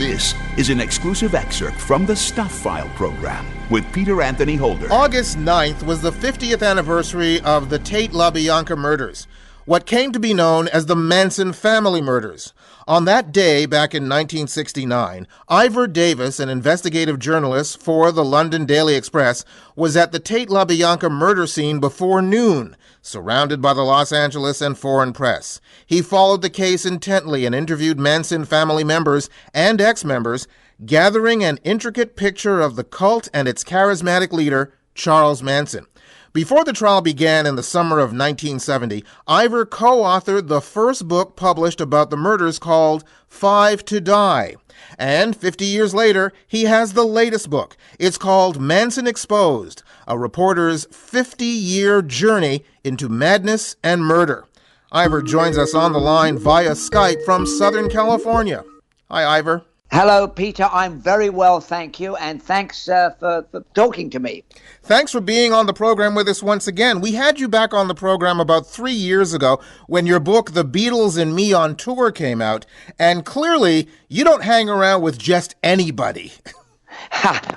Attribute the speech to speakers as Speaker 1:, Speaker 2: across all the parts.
Speaker 1: This is an exclusive excerpt from the Stuph File Program with Peter Anthony Holder.
Speaker 2: August 9th was the 50th anniversary of the Tate La Bianca murders, what came to be known as the Manson Family murders. On that day, back in 1969, Ivor Davis, an investigative journalist for the London Daily Express, was at the Tate La Bianca murder scene before noon, surrounded by the Los Angeles and foreign press. He followed the case intently and interviewed Manson family members and ex-members, gathering an intricate picture of the cult and its charismatic leader, Charles Manson. Before the trial began in the summer of 1970, Ivor co-authored the first book published about the murders called Five to Die. And 50 years later, he has the latest book. It's called Manson Exposed, a reporter's 50-year journey into madness and murder. Ivor joins us on the line via Skype from Southern California. Hi, Ivor.
Speaker 3: Hello, Peter. I'm very well, thank you, and thanks for talking to me.
Speaker 2: Thanks for being on the program with us once again. We had you back on the program about 3 years ago when your book, The Beatles and Me on Tour, came out, and clearly you don't hang around with just anybody.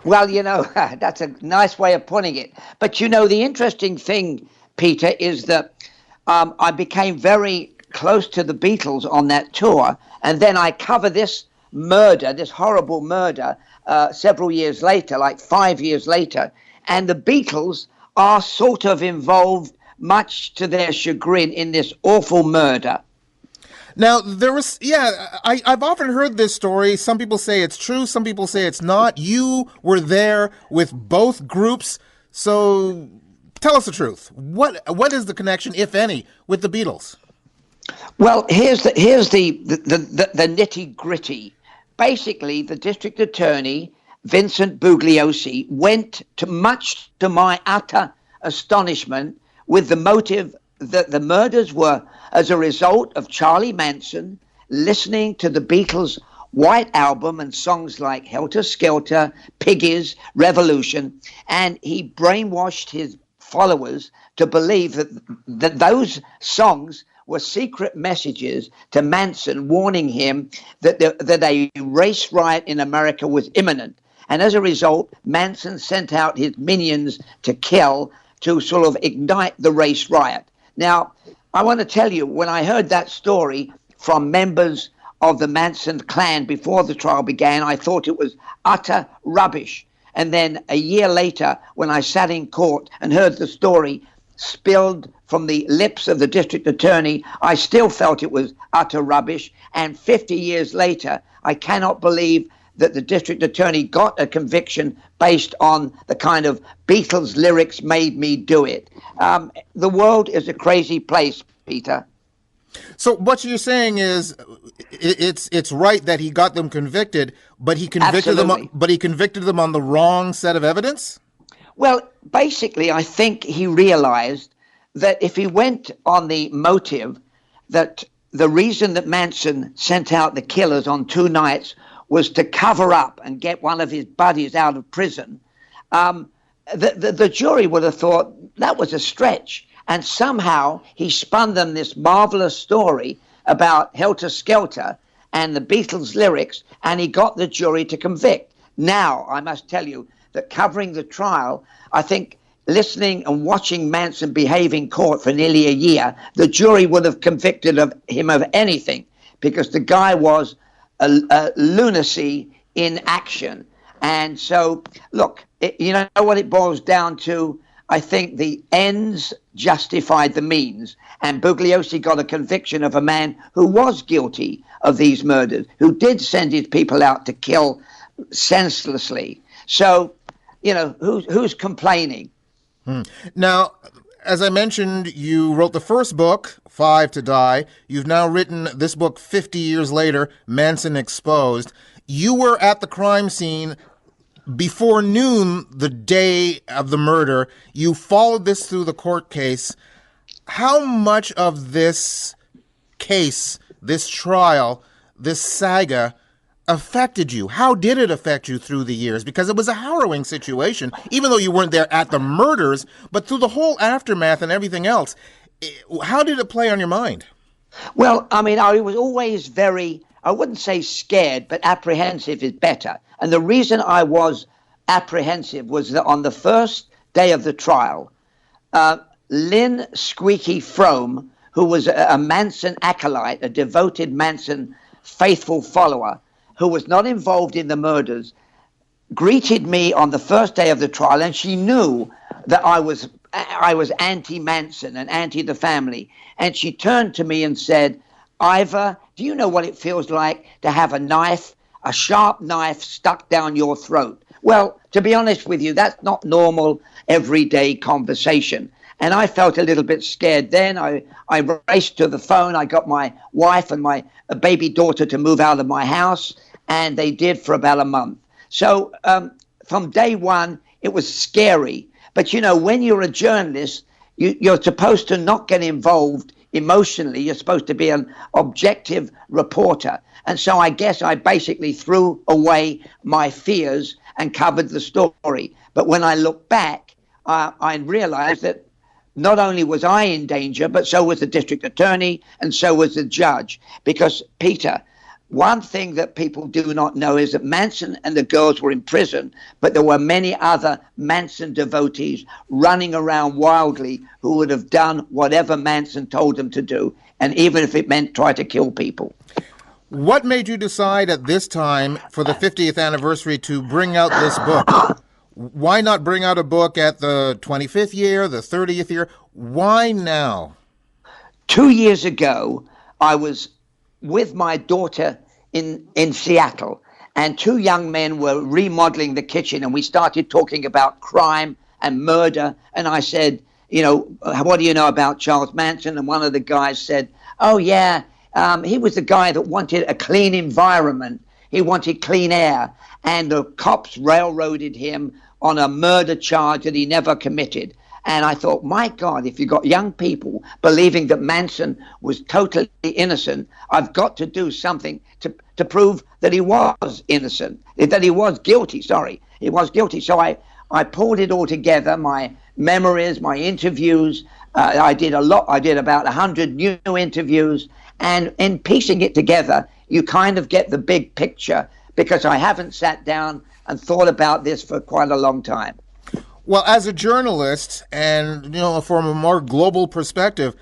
Speaker 3: Well, that's a nice way of putting it. But, the interesting thing, Peter, is that I became very close to the Beatles on that tour, and then I cover this horrible murder, several years later, like 5 years later, and the Beatles are sort of involved, much to their chagrin, in this awful murder.
Speaker 2: Now, I've often heard this story. Some people say it's true, some people say it's not. You were there with both groups, so tell us the truth. What is the connection, if any, with the Beatles?
Speaker 3: Well, here's the nitty-gritty. Basically, the district attorney, Vincent Bugliosi, went much to my utter astonishment with the motive that the murders were as a result of Charlie Manson listening to the Beatles' White Album and songs like Helter, Skelter, Piggies, Revolution, and he brainwashed his followers to believe that those songs were secret messages to Manson warning him that a race riot in America was imminent. And as a result, Manson sent out his minions to kill, to sort of ignite the race riot. Now, I want to tell you, when I heard that story from members of the Manson clan before the trial began, I thought it was utter rubbish. And then a year later, when I sat in court and heard the story spilled from the lips of the district attorney, I still felt it was utter rubbish. And 50 years later, I cannot believe that the district attorney got a conviction based on the kind of Beatles lyrics made me do it. The world is a crazy place, Peter.
Speaker 2: So what you're saying is it's right that he got them convicted, but he convicted them on the wrong set of evidence?
Speaker 3: Well, basically, I think he realized that if he went on the motive that the reason that Manson sent out the killers on 2 nights was to cover up and get one of his buddies out of prison, the jury would have thought that was a stretch. And somehow he spun them this marvelous story about Helter Skelter and the Beatles lyrics, and he got the jury to convict. Now, I must tell you that covering the trial, I think listening and watching Manson behave in court for nearly a year, the jury would have convicted him of anything, because the guy was a lunacy in action. And so, look, you know what it boils down to? I think the ends justified the means, and Bugliosi got a conviction of a man who was guilty of these murders, who did send his people out to kill senselessly. So, who's complaining?
Speaker 2: Now, as I mentioned, you wrote the first book, Five to Die. You've now written this book 50 years later, Manson Exposed. You were at the crime scene before noon the day of the murder. You followed this through the court case. How much of this case, this trial, this saga affected you? How did it affect you through the years? Because it was a harrowing situation, even though you weren't there at the murders, but through the whole aftermath and everything else. How did it play on your mind?
Speaker 3: Well, I mean, I was always very I wouldn't say scared, but apprehensive is better. And the reason I was apprehensive was that on the first day of the trial, Lynn Squeaky Frome, who was a Manson acolyte, a devoted Manson faithful follower, who was not involved in the murders, greeted me on the first day of the trial, and she knew that I was anti-Manson and anti the family. And she turned to me and said, "Ivor, do you know what it feels like to have a sharp knife stuck down your throat?" Well, to be honest with you, that's not normal everyday conversation. And I felt a little bit scared then. I raced to the phone. I got my wife and my baby daughter to move out of my house, and they did for about a month. So from day one, it was scary. But, you know, when you're a journalist, you're supposed to not get involved emotionally. You're supposed to be an objective reporter. And so I guess I basically threw away my fears and covered the story. But when I look back, I realized that not only was I in danger, but so was the district attorney and so was the judge. Because, Peter, one thing that people do not know is that Manson and the girls were in prison, but there were many other Manson devotees running around wildly who would have done whatever Manson told them to do, and even if it meant try to kill people.
Speaker 2: What made you decide at this time for the 50th anniversary to bring out this book? Why not bring out a book at the 25th year, the 30th year? Why now?
Speaker 3: 2 years ago, I was with my daughter in Seattle, and two young men were remodeling the kitchen, and we started talking about crime and murder. And I said, you know, what do you know about Charles Manson? And one of the guys said, oh, yeah, he was the guy that wanted a clean environment. He wanted clean air. And the cops railroaded him on a murder charge that he never committed. And I thought, my God, if you've got young people believing that Manson was totally innocent, I've got to do something to prove that he was innocent, that he was guilty. He was guilty. So I pulled it all together, my memories, my interviews. I did a lot. I did about 100 new interviews. And in piecing it together, you kind of get the big picture, because I haven't sat down and thought about this for quite a long time.
Speaker 2: Well, as a journalist, and you know, from a more global perspective,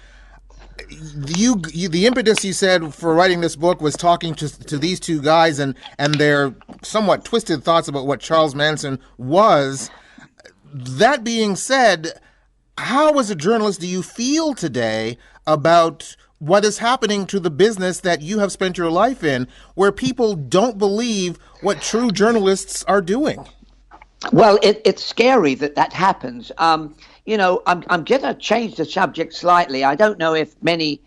Speaker 2: the impetus you said for writing this book was talking to these two guys and their somewhat twisted thoughts about what Charles Manson was. That being said, how as a journalist do you feel today about what is happening to the business that you have spent your life in, where people don't believe what true journalists are doing?
Speaker 3: Well, it's scary that happens. You know, I'm going to change the subject slightly. I don't know if many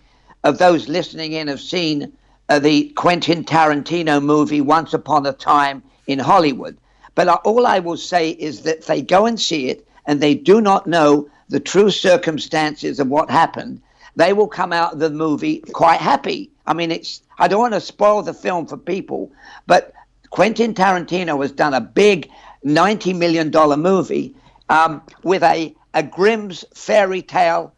Speaker 3: of those listening in have seen the Quentin Tarantino movie Once Upon a Time in Hollywood. But all I will say is that they go and see it and they do not know the true circumstances of what happened, they will come out of the movie quite happy. I mean, I don't want to spoil the film for people, but Quentin Tarantino has done a big $90 million movie with a Grimm's fairy tale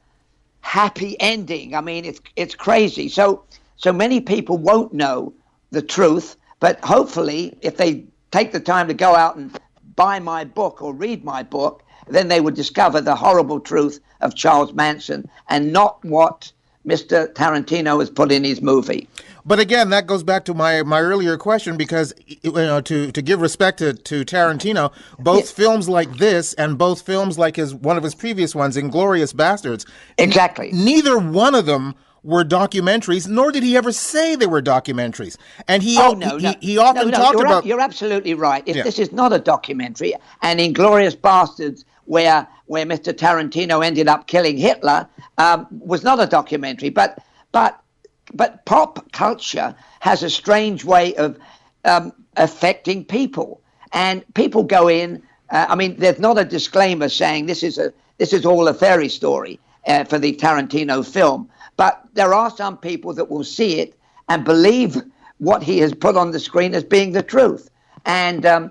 Speaker 3: happy ending. I mean, it's crazy. So many people won't know the truth, but hopefully if they take the time to go out and buy my book or read my book, then they would discover the horrible truth of Charles Manson and not what Mr. Tarantino has put in his movie.
Speaker 2: But again, that goes back to my earlier question, because you know, to give respect to Tarantino, both films like this and both films like one of his previous ones, Inglourious Bastards,
Speaker 3: exactly,
Speaker 2: neither one of them were documentaries, nor did he ever say they were documentaries. And he often talked about...
Speaker 3: You're absolutely right. If this is not a documentary, and Inglourious Bastards, where Mr. Tarantino ended up killing Hitler, was not a documentary. But pop culture has a strange way of affecting people, and people go in. I mean, there's not a disclaimer saying this is all a fairy story for the Tarantino film, but there are some people that will see it and believe what he has put on the screen as being the truth. And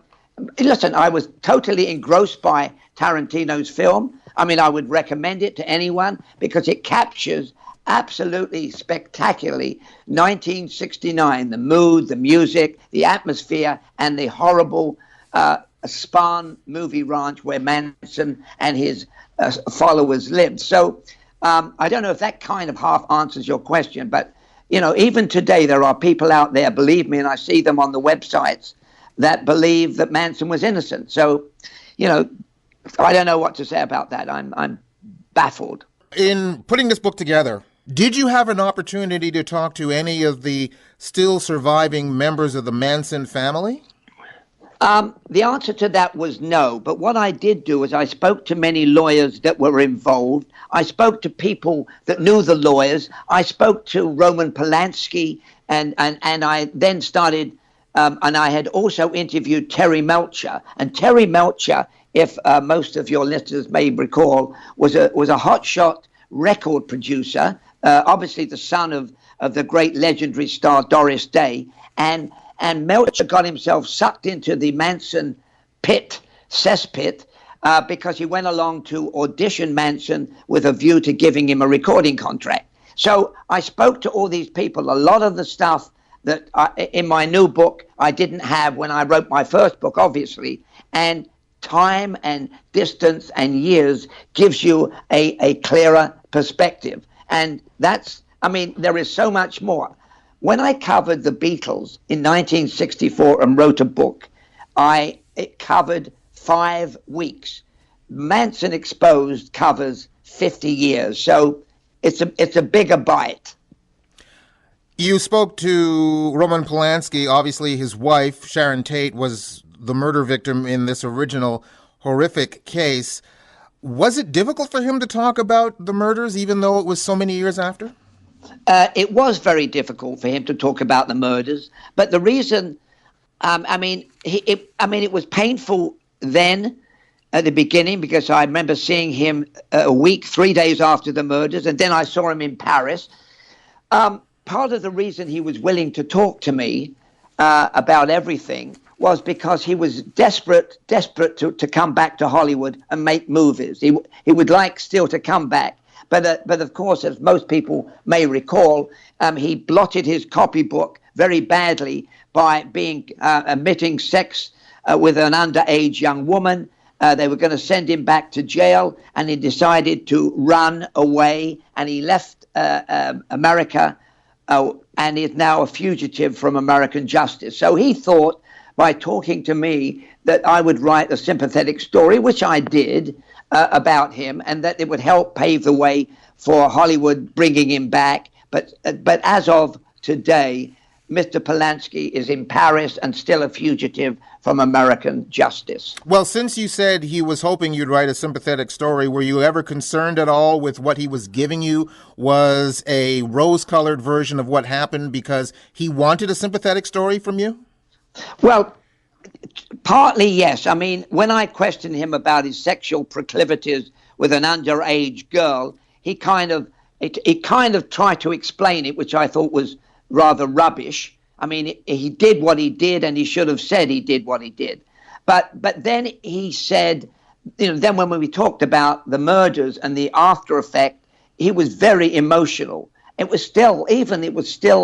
Speaker 3: listen, I was totally engrossed by Tarantino's film. I mean, I would recommend it to anyone because it captures absolutely spectacularly 1969. The mood, the music, the atmosphere, and the horrible Spahn movie ranch where Manson and his followers lived. So I don't know if that kind of half answers your question, but even today there are people out there, believe me, and I see them on the websites, that believe that Manson was innocent. So, I don't know what to say about that. I'm baffled.
Speaker 2: In putting this book together, did you have an opportunity to talk to any of the still surviving members of the Manson family?
Speaker 3: The answer to that was no. But what I did do is I spoke to many lawyers that were involved. I spoke to people that knew the lawyers. I spoke to Roman Polanski, and I then started, and I had also interviewed Terry Melcher. And Terry Melcher, if most of your listeners may recall, was a hotshot record producer, obviously the son of the great legendary star Doris Day, and Melcher got himself sucked into the Manson cesspit, because he went along to audition Manson with a view to giving him a recording contract. So I spoke to all these people. A lot of the stuff that in my new book I didn't have when I wrote my first book, obviously, and time and distance and years gives you a clearer perspective. And there is so much more. When I covered the Beatles in 1964 and wrote a book, it covered 5 weeks. Manson Exposed covers 50 years, so it's a bigger bite.
Speaker 2: You spoke to Roman Polanski. Obviously, his wife, Sharon Tate, was the murder victim in this original horrific case. Was it difficult for him to talk about the murders, even though it was so many years after?
Speaker 3: It was very difficult for him to talk about the murders, but the reason, it was painful then at the beginning, because I remember seeing him a week, 3 days after the murders, and then I saw him in Paris. Part of the reason he was willing to talk to me about everything was because he was desperate to come back to Hollywood and make movies. He would like still to come back. But of course, as most people may recall, he blotted his copybook very badly by admitting sex with an underage young woman. They were going to send him back to jail, and he decided to run away, and he left America and is now a fugitive from American justice. So he thought, by talking to me, that I would write a sympathetic story, which I did, about him, and that it would help pave the way for Hollywood bringing him back. But as of today, Mr. Polanski is in Paris and still a fugitive from American justice.
Speaker 2: Well, since you said he was hoping you'd write a sympathetic story, were you ever concerned at all with what he was giving you was a rose-colored version of what happened because he wanted a sympathetic story from you? Well,
Speaker 3: partly, yes. I mean, when I questioned him about his sexual proclivities with an underage girl, he kind of tried to explain it, which I thought was rather rubbish. I mean, he did what he did, and he should have said he did what he did. But then he said, then when we talked about the murders and the after effect, he was very emotional. It was still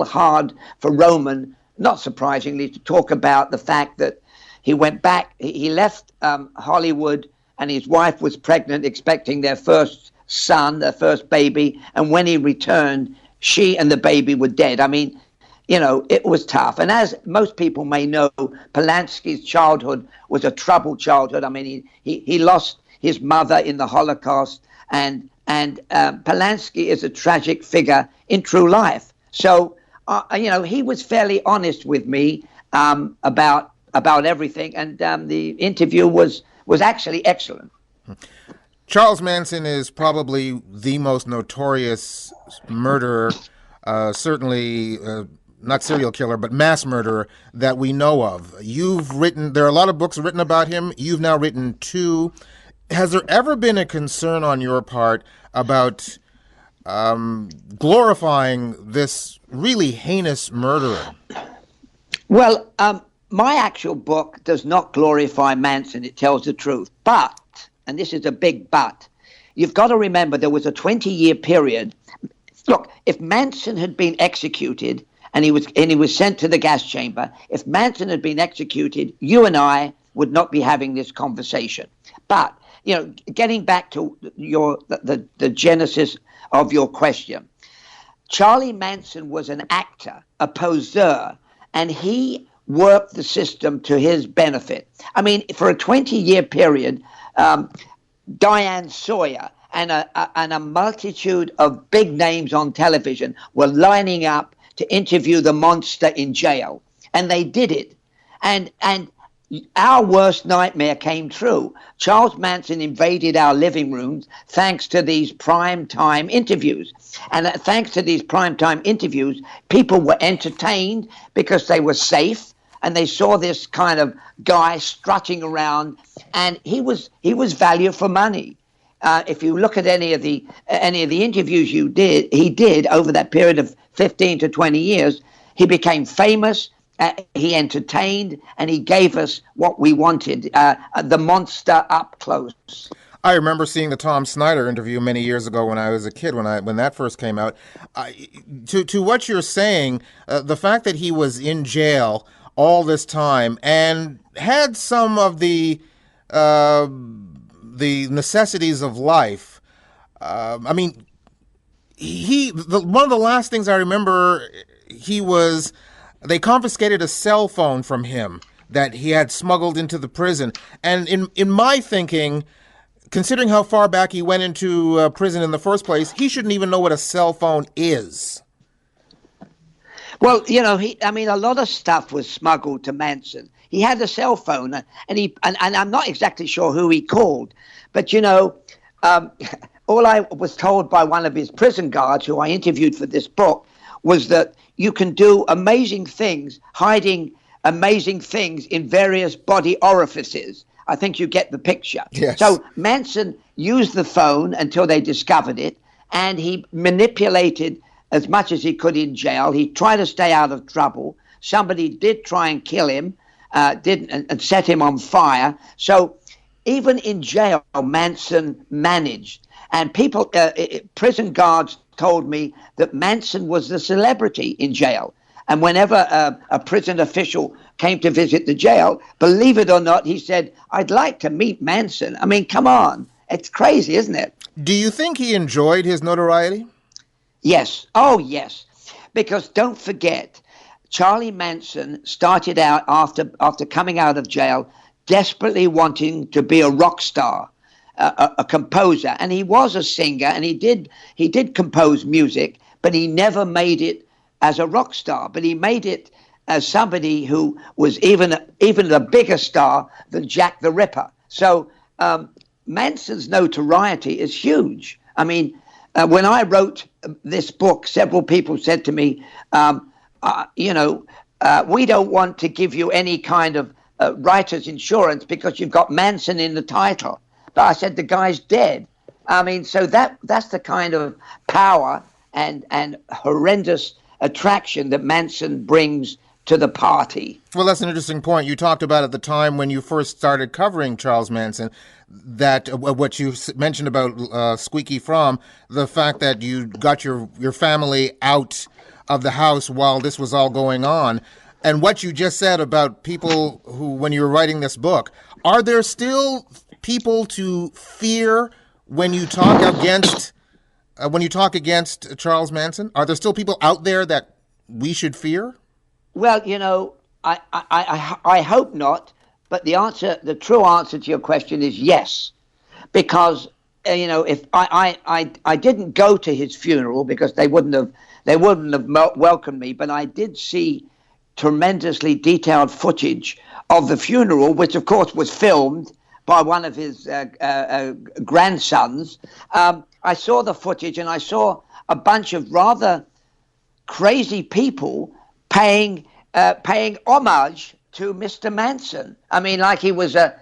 Speaker 3: hard for Roman, not surprisingly, to talk about the fact that he went back, he left Hollywood, and his wife was pregnant, expecting their first son, their first baby. And when he returned, she and the baby were dead. I mean, it was tough. And as most people may know, Polanski's childhood was a troubled childhood. I mean, he lost his mother in the Holocaust, and Polanski is a tragic figure in true life. So, he was fairly honest with me about everything, and the interview was actually excellent.
Speaker 2: Charles Manson is probably the most notorious murderer, certainly not serial killer, but mass murderer that we know of. There are a lot of books written about him. You've now written 2. Has there ever been a concern on your part about glorifying this really heinous murderer?
Speaker 3: Well, my actual book does not glorify Manson. It tells the truth. But, and this is a big but, you've got to remember there was a 20-year period Look, if Manson had been executed and he was sent to the gas chamber, if Manson had been executed, you and I would not be having this conversation. But, getting back to the genesis of your question, Charlie Manson was an actor, a poseur, and he worked the system to his benefit. I mean, for a 20-year period, Diane Sawyer and a multitude of big names on television were lining up to interview the monster in jail. And they did it. And our worst nightmare came true. Charles Manson invaded our living rooms thanks to these prime-time interviews. And thanks to these prime-time interviews, people were entertained because they were safe and they saw this kind of guy strutting around, and he was value for money. If you look at any of the interviews he did over that period of 15 to 20 years, he became famous. He entertained, and he gave us what we wanted, the monster up close.
Speaker 2: I remember seeing the Tom Snyder interview many years ago when I was a kid, when that first came out. To what you're saying, the fact that he was in jail all this time and had some of the necessities of life. I mean, one of the last things I remember, they confiscated a cell phone from him that he had smuggled into the prison. And in my thinking, considering how far back he went into prison in the first place, he shouldn't even know what a cell phone is.
Speaker 3: Well, a lot of stuff was smuggled to Manson. He had a cell phone, and I'm not exactly sure who he called, but all I was told by one of his prison guards, who I interviewed for this book, was that you can do amazing things, hiding amazing things in various body orifices. I think you get the picture.
Speaker 2: Yes.
Speaker 3: So Manson used the phone until they discovered it, and he manipulated as much as he could in jail. He tried to stay out of trouble. Somebody did try and kill him, and set him on fire. So even in jail, Manson managed. And people, prison guards told me that Manson was the celebrity in jail. And whenever a prison official came to visit the jail, believe it or not, he said, "I'd like to meet Manson." I mean, come on. It's crazy, isn't it?
Speaker 2: Do you think he enjoyed his notoriety?
Speaker 3: Yes. Oh, yes. Because don't forget, Charlie Manson started out after coming out of jail, desperately wanting to be a rock star, a composer. And he was a singer, and he did compose music, but he never made it as a rock star. But he made it as somebody who was even a bigger star than Jack the Ripper. So Manson's notoriety is huge. I mean, when I wrote this book, several people said to me, we don't want to give you any kind of writer's insurance because you've got Manson in the title. But I said, the guy's dead. I mean, so that's the kind of power and horrendous attraction that Manson brings to the party.
Speaker 2: Well, that's an interesting point. You talked about at the time when you first started covering Charles Manson, that what you mentioned about Squeaky Fromm, the fact that you got your family out of the house while this was all going on, and what you just said about people who, when you were writing this book, are there still people to fear when you talk against Charles Manson? Are there still people out there that we should fear?
Speaker 3: Well, I hope not. But the true answer to your question is yes, because if I didn't go to his funeral because they wouldn't have welcomed me, but I did see tremendously detailed footage of the funeral, which of course was filmed by one of his grandsons. I saw the footage, and I saw a bunch of rather crazy people paying homage to Mr. Manson. I mean, like he was a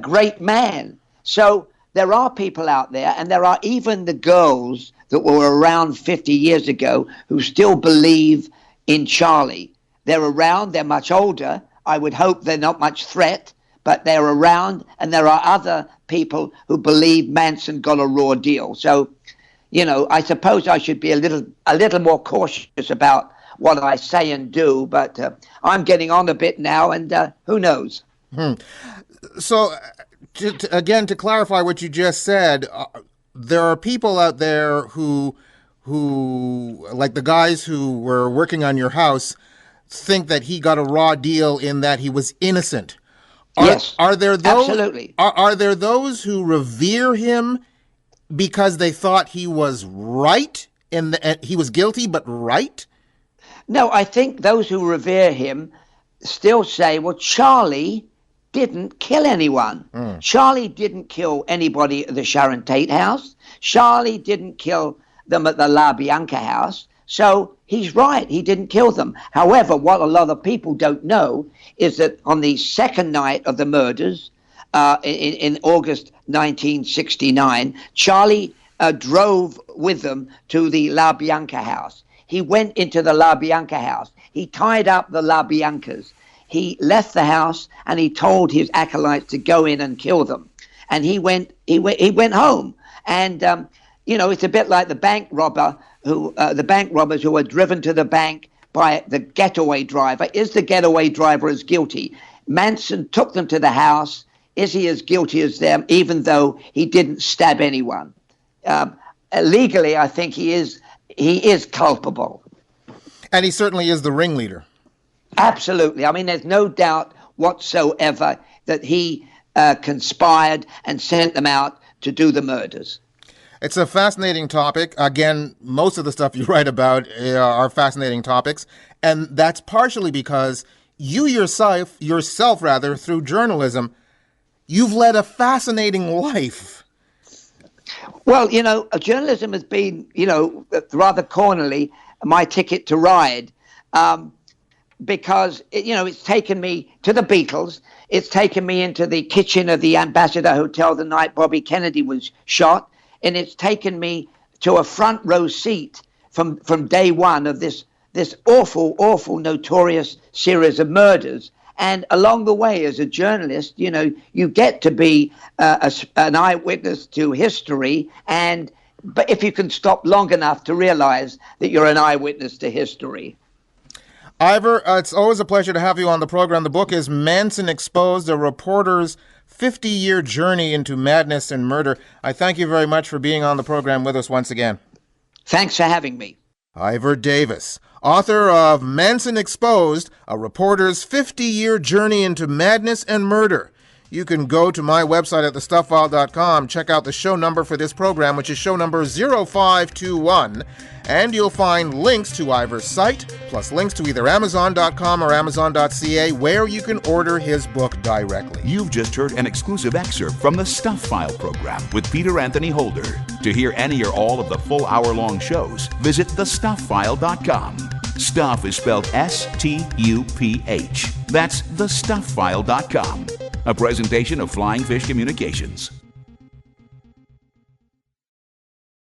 Speaker 3: great man. So there are people out there, and there are even the girls that were around 50 years ago who still believe in Charlie. They're around. They're much older. I would hope they're not much threat, but they're around, and there are other people who believe Manson got a raw deal. So, I suppose I should be a little more cautious about what I say and do, but I'm getting on a bit now, and who knows?
Speaker 2: So, again, to clarify what you just said, there are people out there who, like the guys who were working on your house, think that he got a raw deal in that he was innocent.
Speaker 3: Yes,
Speaker 2: are there those,
Speaker 3: absolutely.
Speaker 2: Are there those who revere him because they thought he was right, he was guilty but right?
Speaker 3: No, I think those who revere him still say, well, Charlie didn't kill anyone. Charlie didn't kill anybody at the Sharon Tate house. Charlie didn't kill them at the La Bianca house. So he's right. He didn't kill them. However, what a lot of people don't know is that on the second night of the murders, in August 1969, Charlie drove with them to the La Bianca house. He went into the La Bianca house. He tied up the La Biancas. He left the house and he told his acolytes to go in and kill them. And he went home. And it's a bit like the bank robbers who were driven to the bank by the getaway driver. Is the getaway driver as guilty? Manson took them to the house. Is he as guilty as them, even though he didn't stab anyone? Legally, I think he is culpable.
Speaker 2: And he certainly is the ringleader.
Speaker 3: Absolutely. I mean, there's no doubt whatsoever that he conspired and sent them out to do the murders.
Speaker 2: It's a fascinating topic. Again, most of the stuff you write about are fascinating topics. And that's partially because you yourself, through journalism, you've led a fascinating life.
Speaker 3: Well, journalism has been, rather cornerly, my ticket to ride. Because, it's taken me to the Beatles. It's taken me into the kitchen of the Ambassador Hotel the night Bobby Kennedy was shot. And it's taken me to a front row seat from day one of this awful, notorious series of murders. And along the way, as a journalist, you get to be an eyewitness to history. But if you can stop long enough to realize that you're an eyewitness to history.
Speaker 2: Ivor, it's always a pleasure to have you on the program. The book is Manson Exposed, a reporter's 50-year journey into madness and murder. I thank you very much for being on the program with us once again.
Speaker 3: Thanks for having me.
Speaker 2: Ivor Davis, author of Manson Exposed, a reporter's 50-year journey into madness and murder. You can go to my website at thestufffile.com, check out the show number for this program, which is show number 0521, and you'll find links to Ivor's site, plus links to either Amazon.com or Amazon.ca, where you can order his book directly.
Speaker 1: You've just heard an exclusive excerpt from the Stuph File Program with Peter Anthony Holder. To hear any or all of the full hour-long shows, visit thestufffile.com. Stuph is spelled S-T-U-P-H. That's thestufffile.com. A presentation of Flying Fish Communications.